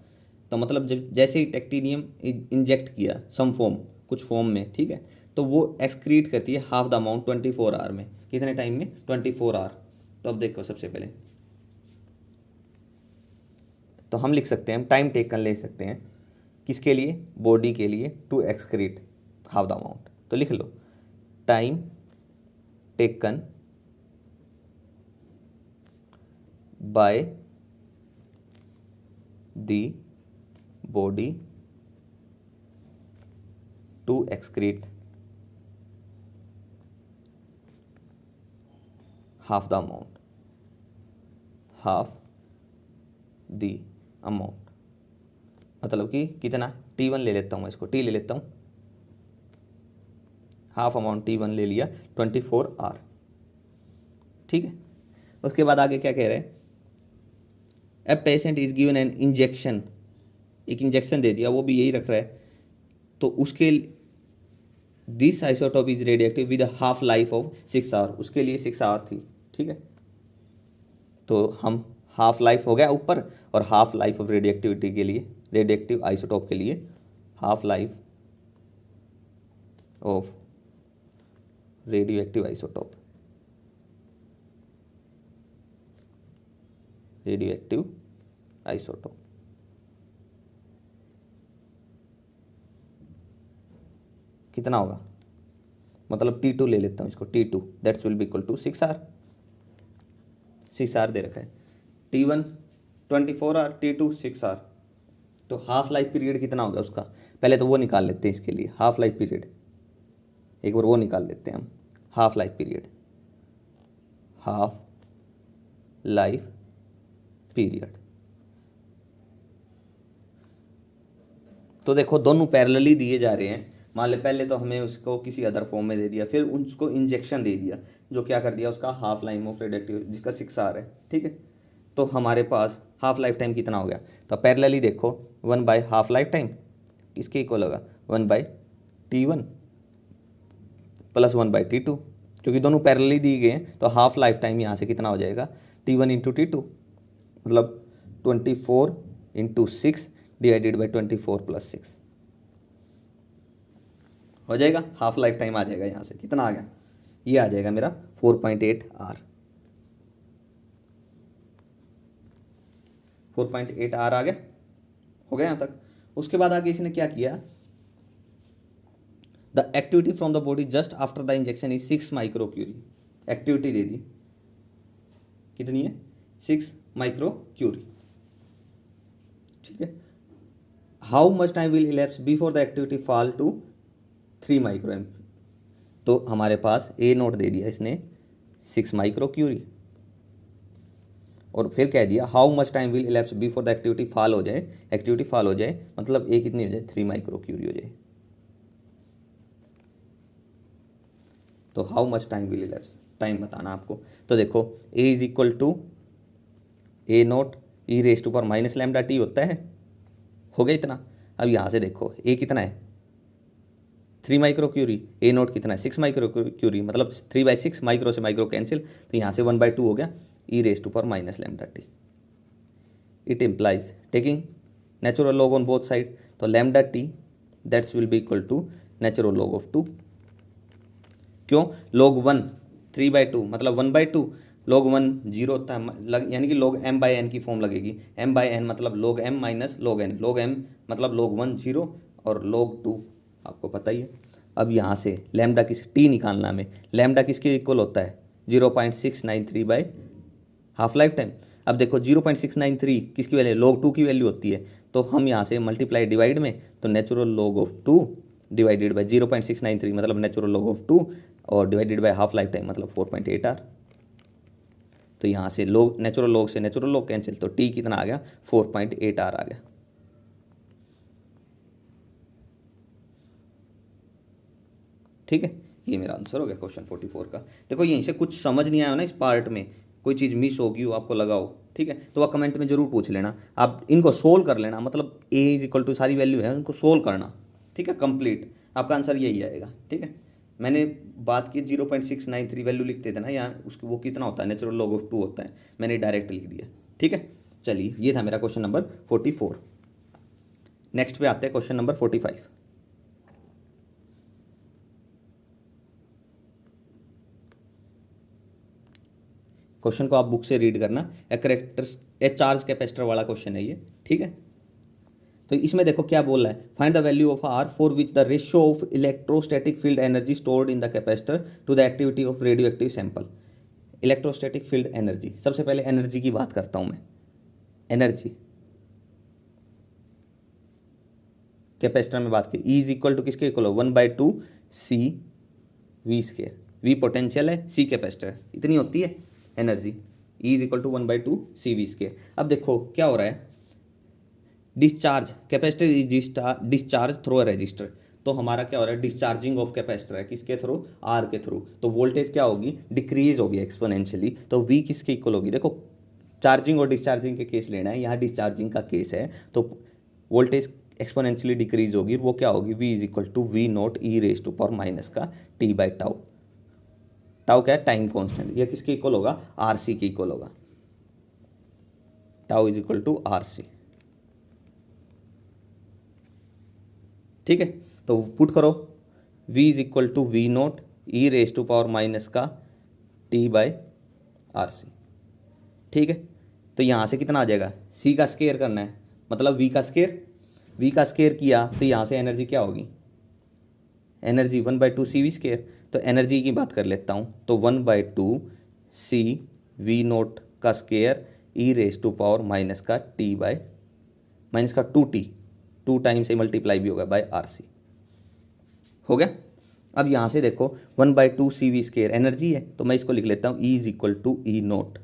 तो मतलब जब जैसे ही टेक्टीनियम इंजेक्ट किया सम फॉर्म, कुछ फॉर्म में, ठीक है, तो वो एक्सक्रीट करती है हाफ द अमाउंट 24 आवर में। कितने टाइम में, 24 आवर। तो अब देखो सबसे पहले तो हम लिख सकते हैं, टाइम टेकन ले सकते हैं किसके लिए, बॉडी के लिए, to excrete half the amount. तो लिख लो time taken by the body to excrete half the amount, half the amount मतलब कि कितना, T1 ले लेता हूँ, इसको T ले लेता हूँ, हाफ अमाउंट T1 ले लिया 24 आवर। ठीक है, उसके बाद आगे क्या कह रहे हैं, a patient is given an injection, एक इंजेक्शन दे दिया, वो भी यही रख रहा है, तो उसके this isotope is radioactive with half life of 6 hour, उसके लिए 6 आवर थी। ठीक है, तो हम हाफ लाइफ हो गया ऊपर, और half life of radioactivity के लिए, रेडियो एक्टिव आइसोटोप के लिए half life of radioactive isotope, radioactive isotope. कितना होगा, मतलब T2 ले लेता हूँ इसको, T2 that's will be equal to 6R, 6R दे रखा है, T1 24R, T2 6R। तो हाफ लाइफ पीरियड कितना होगा उसका, पहले तो वो निकाल लेते हैं इसके लिए, हाफ लाइफ पीरियड एक बार वो निकाल लेते हैं हम, half life period, half life period. तो देखो दोनों पैरेलली दिए जा रहे हैं, मान ले पहले तो हमें उसको किसी अदर फॉर्म में दे दिया, फिर उसको इंजेक्शन दे दिया जो क्या कर दिया उसका हाफ लाइफ ऑफ रेडियोएक्टिव जिसका 6R है, ठीक है। तो हमारे पास हाफ लाइफ टाइम कितना हो गया, तो पैरेलली देखो 1 बाय हाफ लाइफ टाइम किसके इक्वल होगा, 1 bye T1 plus 1 bye T2, क्योंकि दोनों पैरेलली दिए गए हैं तो हाफ लाइफ टाइम यहाँ से कितना हो जाएगा, T1 इंटू T2 मतलब 24 इंटू 6 डिवाइडेड बाई 24 प्लस 6 हो जाएगा, हाफ लाइफ टाइम आ जाएगा। यहाँ से कितना आ गया, ये आ जाएगा मेरा 4.8R, 4.8R आ गया, हो गया यहाँ तक। उसके बाद आगे इसने क्या किया, the activity from the body just after the injection is 6 micro curie, activity दे दी, कितनी है 6 माइक्रो क्यूरी, ठीक है। How much time will elapse before the activity fall to 3 micro M, तो हमारे पास ए नोट दे दिया इसने 6 माइक्रो क्यूरी, और फिर कह दिया how much time will elapse before the activity fall हो जाए, एक्टिविटी फॉल हो जाए मतलब ए कितनी हो जाए 3 माइक्रो क्यूरी हो जाए। तो how much time will elapse, time बताना आपको। तो देखो A is equal to A naught e raise to power minus lambda t होता है, हो गया इतना। अब यहाँ से देखो ए कितना है 3 माइक्रो क्यूरी, ए नोट कितना है 6 माइक्रो क्यूरी, मतलब 3/6 माइक्रो से माइक्रो कैंसिल, तो यहाँ से 1/2 हो गया e raise to power minus lambda t. It implies taking natural log on both side, तो lambda t that's will be equal to natural log of 2, क्यों log 1 3/2 मतलब 1/2, log 1 0 होता है, यानी कि log m बाई एन की फॉर्म लगेगी, m बाई एन मतलब log m minus log n, log m मतलब log 1 0 और log 2 आपको पता ही है। अब यहाँ से लैम्डा किस t निकालना में, लैम्डा किसके इक्वल होता है 0.693 बाई हाफ लाइफ टाइम। अब देखो 0.693 किसकी वैल्यू, log 2 की वैल्यू होती है, तो हम यहाँ से मल्टीप्लाई डिवाइड में, तो natural log of 2 divided by 0.693 मतलब नेचुरल log ऑफ 2 और divided by half life time मतलब 4.8R। तो यहाँ से लोग नेचुरल लॉग से नेचुरल लॉग कैंसिल, तो टी कितना आ गया 4.8R आ गया। ठीक है, ये मेरा आंसर हो गया क्वेश्चन 44 का। देखो यहीं से कुछ समझ नहीं आया ना, इस पार्ट में कोई चीज़ मिस होगी हो आपको लगा हो, ठीक है, तो वह कमेंट में जरूर पूछ लेना, आप इनको सोल्व कर लेना, मतलब ए इज इक्वल टू सारी वैल्यू है उनको सोल्व करना, ठीक है, कंप्लीट आपका आंसर यही आएगा। ठीक है, मैंने बात की 0.693 वैल्यू लिखते थे ना यहाँ, उसको वो कितना होता है नेचुरल लॉग ऑफ 2 होता है, मैंने डायरेक्ट लिख दिया। ठीक है, चलिए ये था मेरा क्वेश्चन नंबर 44। नेक्स्ट पे आते हैं क्वेश्चन नंबर 45। क्वेश्चन को आप बुक से रीड करना, ए चार्ज कैपेसिटर वाला क्वेश्चन है ये। ठीक है, तो इसमें देखो क्या बोल रहा है, find the value of R for which the ratio of electrostatic field energy stored in the capacitor to the activity of radioactive sample. Electrostatic field energy, सबसे पहले एनर्जी की बात करता हूं मैं। एनर्जी कैपेसिटर में बात की, ई इज इक्वल टू किसके इक्वल हो 1/2 C V square, V potential है, सी कैपेसिटर, इतनी होती है energy, E is equal to 1/2 C V square. अब देखो क्या हो रहा है, discharge capacitor is discharge through a resistor, तो हमारा क्या हो रहा है डिस्चार्जिंग ऑफ कैपेसिटर है, किसके थ्रू आर के थ्रू, तो वोल्टेज क्या होगी डिक्रीज होगी एक्सपोनेंशियली, तो वी किसके इक्वल होगी, देखो चार्जिंग और डिस्चार्जिंग के केस लेना है, यहाँ डिस्चार्जिंग का केस है, तो वोल्टेज एक्सपोनेंशियली डिक्रीज होगी, वो क्या होगी V is equal to V naught e raise to power minus का टी बाई टाउ, टाउ क्या है टाइम कॉन्स्टेंट, यह किसके इक्वल होगा आर सी के इक्वल होगा। Tau is equal to R C. ठीक है, तो पुट करो v is equal to V naught e raise to power minus का t बाय आर सी। ठीक है, तो यहाँ से कितना आ जाएगा, c का स्केयर करना है, मतलब v का स्केयर किया तो यहाँ से एनर्जी क्या होगी, एनर्जी 1/2 सी वी स्केयर। तो एनर्जी की बात कर लेता हूँ, तो 1/2 सी वी नोट का square e raise to power minus का टी बाय माइनस का 2t, 2 टाइम से मल्टीप्लाई भी होगा बाय आर सी। हो गया। अब यहाँ से देखो 1/2 सी वी स्केयर एनर्जी है, तो मैं इसको लिख लेता हूँ E is equal to E naught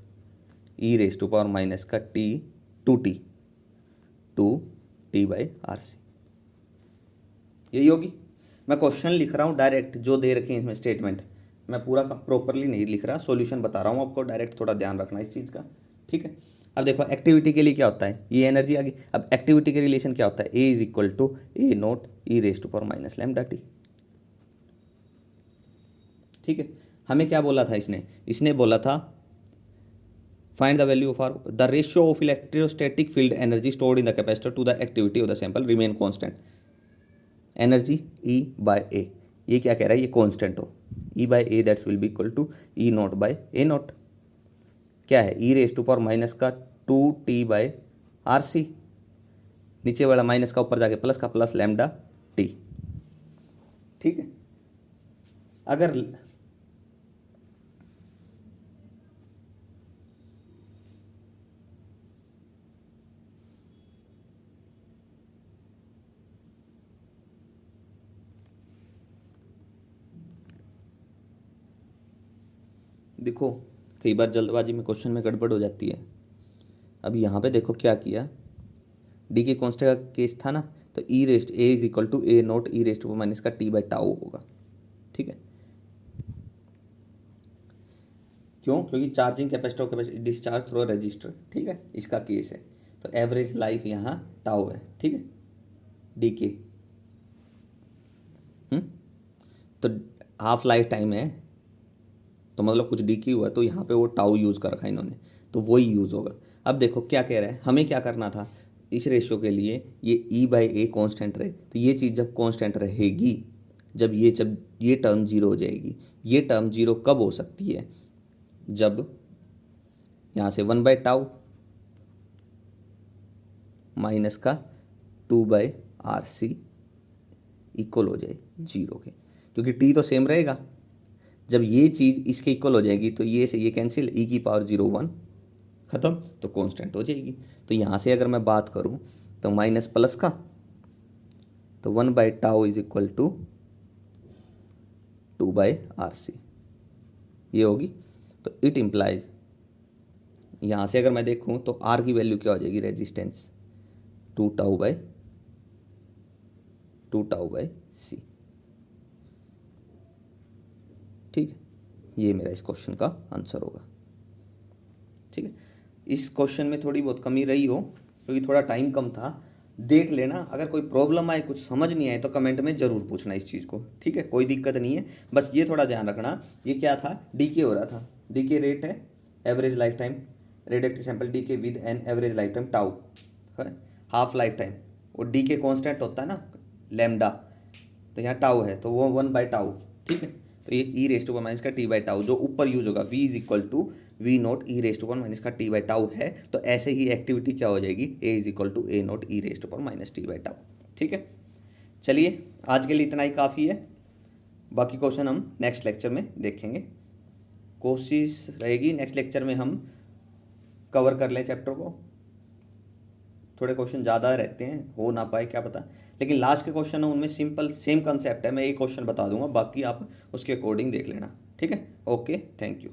e raise to power minus का t 2t by R C. यही होगी। मैं क्वेश्चन लिख रहा हूँ डायरेक्ट, जो दे रखे हैं इसमें स्टेटमेंट, मैं पूरा प्रॉपरली नहीं लिख रहा, सॉल्यूशन बता रहा हूँ आपको, डायरेक्ट थोड़ा ध्यान रखना इस चीज़ का। ठीक है, अब देखो एक्टिविटी के लिए क्या होता है, ये एनर्जी आ गई। अब एक्टिविटी के रिलेशन क्या होता है, A is equal to A naught e raise to power minus lambda t. ठीक है, हमें क्या बोला था इसने बोला था find the value of R the ratio of electrostatic field energy stored in the capacitor to the activity of the sample remain constant. Energy E by A, ये क्या कह रहा है, ये कांस्टेंट हो, E by A that's will be equal to E note bye A note. क्या है, ई रेस टू पावर माइनस का 2t बाय आर सी, नीचे वाला माइनस का ऊपर जाके प्लस का प्लस लैम्डा टी। ठीक है, अगर देखो कई बार जल्दबाजी में क्वेश्चन में गड़बड़ हो जाती है। अब यहाँ पे देखो क्या किया, डी के कॉन्स्टेंट का केस था ना, तो e raise A is equal to A naught e raise minus का टी बाय टाउ होगा। ठीक है, क्यों, क्योंकि charging capacitor capacity discharge through register. ठीक है, इसका केस है, तो एवरेज लाइफ यहाँ टाउ है। ठीक है, डी के तो हाफ लाइफ टाइम है, तो मतलब कुछ डी की हुआ, तो यहाँ पे वो टाउ यूज़ कर रखा है इन्होंने, तो वही यूज़ होगा। अब देखो क्या कह रहा है, हमें क्या करना था इस रेशियो के लिए, ये ई बाय ए कॉन्स्टेंट रहे, तो ये चीज़ जब कॉन्स्टेंट रहेगी, जब ये टर्म जीरो हो जाएगी। ये टर्म जीरो कब हो सकती है, जब यहाँ से 1/टाउ माइनस का 2/RC इक्वल हो जाए जीरो के, क्योंकि टी तो सेम रहेगा। जब ये चीज़ इसके इक्वल हो जाएगी तो ये से ये कैंसिल, ई की पावर 0 1 ख़त्म, तो कांस्टेंट हो जाएगी। तो यहाँ से अगर मैं बात करूँ तो माइनस प्लस का, तो 1/टाउ इज इक्वल टू 2/RC ये होगी। तो इट इम्प्लाइज, यहाँ से अगर मैं देखूँ तो आर की वैल्यू क्या हो जाएगी, रेजिस्टेंस 2/C। ठीक है, ये मेरा इस क्वेश्चन का आंसर होगा। ठीक है, इस क्वेश्चन में थोड़ी बहुत कमी रही हो क्योंकि थोड़ा टाइम कम था, देख लेना। अगर कोई प्रॉब्लम आए, कुछ समझ नहीं आए तो कमेंट में ज़रूर पूछना इस चीज़ को। ठीक है, कोई दिक्कत नहीं है, बस ये थोड़ा ध्यान रखना। ये क्या था, डीके हो रहा था, डीके रेट है average life time, radioactive sample decay with an average life time tau है, हाफ लाइफ टाइम, और डीके कांस्टेंट होता है ना लैम्डा, तो यहाँ टाउ है तो वो 1/टाउ। ठीक है, तो ये e raise to one minus का टी बाई टाउ जो ऊपर यूज होगा, v is equal to V naught e raise to one minus का टी बाई टाउ है। तो ऐसे ही एक्टिविटी क्या हो जाएगी, A is equal to A naught e raise to one minus t by tau. ठीक है, चलिए आज के लिए इतना ही काफ़ी है, बाकी क्वेश्चन हम नेक्स्ट लेक्चर में देखेंगे। कोशिश रहेगी नेक्स्ट लेक्चर में हम कवर कर लें चैप्टर को। थोड़े क्वेश्चन ज़्यादा रहते हैं, हो ना पाए क्या पता, लेकिन लास्ट के क्वेश्चन है उनमें सिंपल सेम कंसेप्ट है, मैं एक क्वेश्चन बता दूंगा, बाकी आप उसके अकॉर्डिंग देख लेना। ठीक है, ओके, थैंक यू।